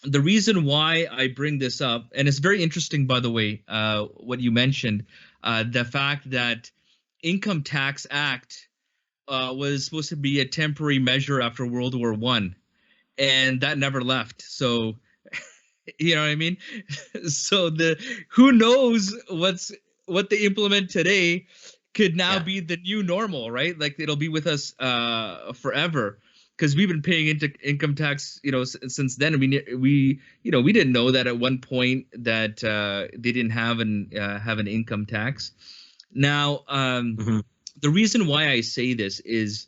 the reason why I bring this up, and it's very interesting, by the way, what you mentioned, the fact that Income Tax Act was supposed to be a temporary measure after World War One, and that never left. So you know what I mean? So the who knows what they implement today could now Yeah. be the new normal, right? Like it'll be with us forever because we've been paying into income tax, since then. I mean, we didn't know that at one point that they didn't have an income tax. Now, Hmm. the reason why I say this is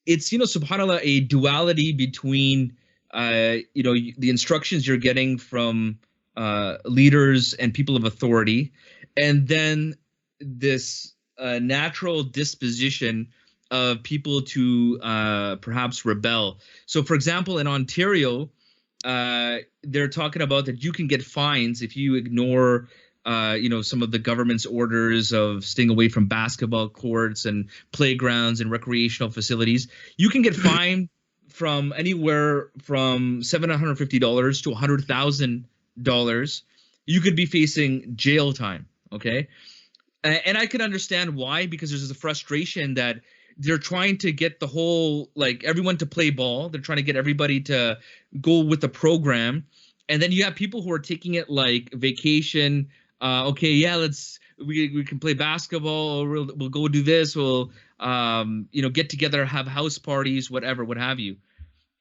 it's subhanallah, a duality between the instructions you're getting from leaders and people of authority, and then this natural disposition of people to perhaps rebel. So for example, in Ontario, they're talking about that you can get fines if you ignore some of the government's orders of staying away from basketball courts and playgrounds and recreational facilities. You can get fined from anywhere from $750 to $100,000. You could be facing jail time. Okay, and I can understand why, because there's a frustration that they're trying to get the whole, like, everyone to play ball. They're trying to get everybody to go with the program, and then you have people who are taking it like vacation. Okay, yeah, we can play basketball, or we'll go do this. We'll get together, have house parties, whatever, what have you.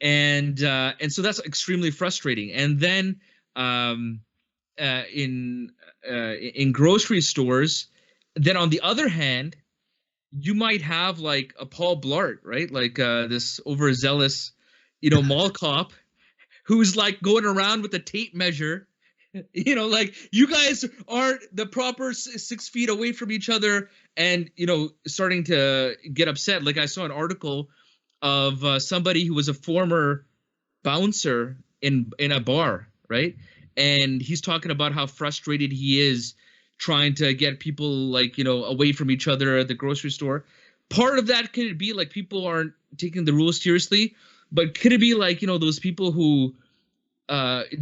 And so that's extremely frustrating. And then um, in grocery stores, then on the other hand, you might have like a Paul Blart, right? Like this overzealous, mall cop who's like going around with a tape measure. Like, you guys aren't the proper 6 feet away from each other, and starting to get upset. Like, I saw an article of somebody who was a former bouncer in a bar, right? And he's talking about how frustrated he is trying to get people, like, away from each other at the grocery store. Part of that could be like people aren't taking the rules seriously, but could it be like, those people who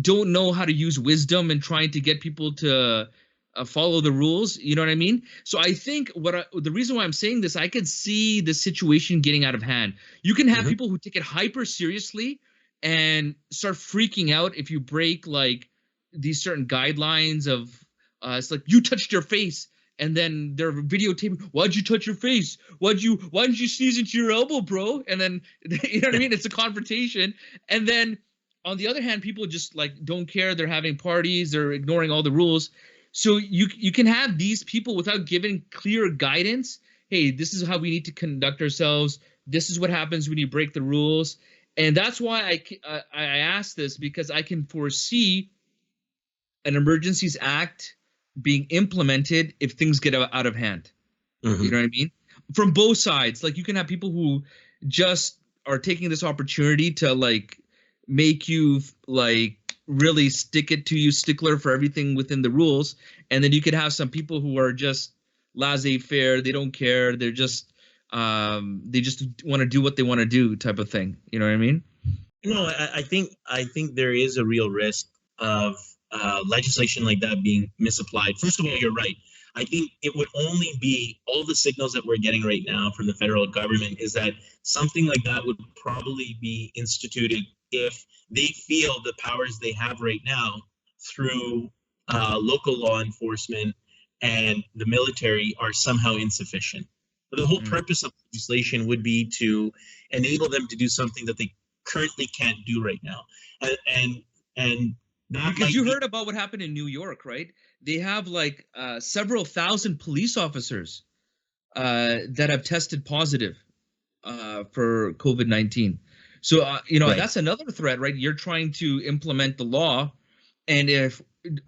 don't know how to use wisdom and trying to get people to follow the rules? You know what I mean? So I think the reason why I'm saying this, I could see the situation getting out of hand. You can have Hmm. people who take it hyper seriously and start freaking out if you break like these certain guidelines of it's like, you touched your face, and then they're videotaping, why'd you touch your face, why didn't you sneeze into your elbow, bro? And then you know what I mean, it's a confrontation. And then on the other hand, people just like don't care, they're having parties, they're ignoring all the rules. So you can have these people without giving clear guidance. Hey, this is how we need to conduct ourselves, this is what happens when you break the rules. And that's why I ask this, because I can foresee an emergencies act being implemented if things get out of hand. You Hmm. know what I mean? From both sides. Like, you can have people who just are taking this opportunity to like make you like really stick it to you, stickler for everything within the rules. And then you could have some people who are just laissez-faire, they don't care, they just want to do what they want to do, type of thing. You know what I mean? No, I think there is a real risk of legislation like that being misapplied. First of all, you're right. I think it would only be all the signals that we're getting right now from the federal government is that something like that would probably be instituted if they feel the powers they have right now through local law enforcement and the military are somehow insufficient. But the whole Mm. purpose of legislation would be to enable them to do something that they currently can't do right now, and that Because might you be heard about what happened in New York, right? They have like several thousand police officers that have tested positive for COVID-19. So, right. that's another threat, right? You're trying to implement the law, and if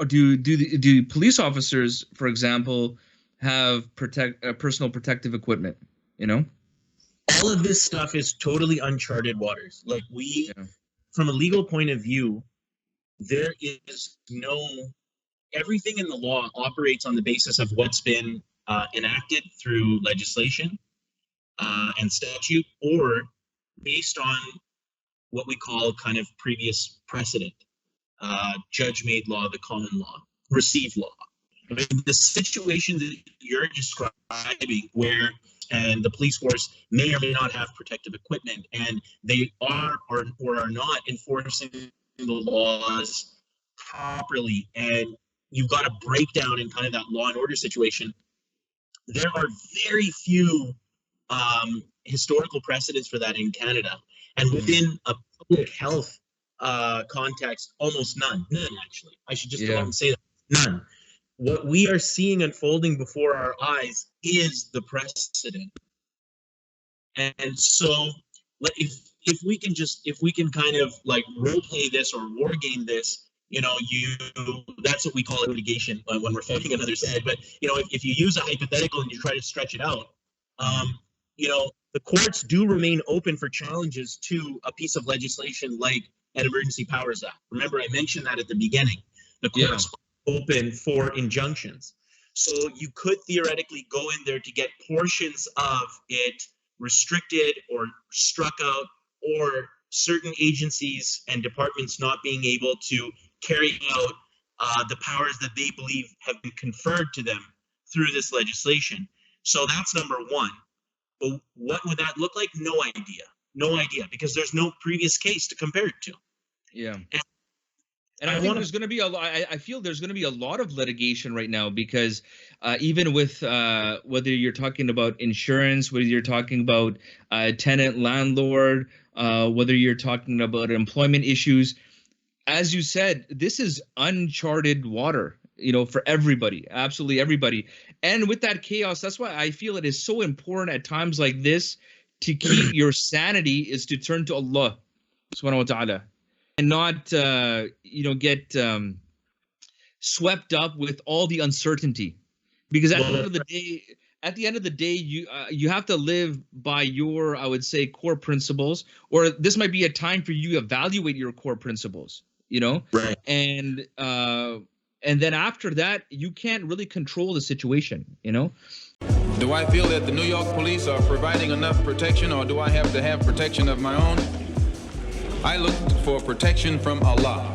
do police officers, for example, have personal protective equipment? You know? All of this stuff is totally uncharted waters. Like we, Yeah. from a legal point of view, there is no everything in the law operates on the basis of what's been enacted through legislation and statute, or based on what we call kind of previous precedent. judge-made law, the common law, received law. Right? The situation that you're describing where and the police force may or may not have protective equipment, and they are or are not enforcing the laws properly, and you've got a breakdown in kind of that law and order situation. There are very few historical precedents for that in Canada, and within a public health context, almost none. None, actually. I should just go out and say that. None. What we are seeing unfolding before our eyes is the precedent. And so if we can kind of like role play this or war game this, that's what we call it litigation when we're fighting another side. But if you use a hypothetical and you try to stretch it out, the courts do remain open for challenges to a piece of legislation like an Emergency Powers Act. Remember, I mentioned that at the beginning. The courts open for injunctions. So you could theoretically go in there to get portions of it restricted or struck out, or certain agencies and departments not being able to carry out the powers that they believe have been conferred to them through this legislation. So that's number one. But what would that look like? No idea. No idea, because there's no previous case to compare it to. Yeah. And I think there's going to be I feel there's going to be a lot of litigation right now, because even with whether you're talking about insurance, whether you're talking about tenant landlord, whether you're talking about employment issues, as you said, this is uncharted water, for everybody, absolutely everybody. And with that chaos, that's why I feel it is so important at times like this to keep your sanity, is to turn to Allah subhanahu wa ta'ala. And not, get swept up with all the uncertainty, because at the end of the day, you have to live by your, I would say, core principles. Or this might be a time for you to evaluate your core principles. Right. And then after that, you can't really control the situation. Do I feel that the New York police are providing enough protection, or do I have to have protection of my own? I look for protection from Allah.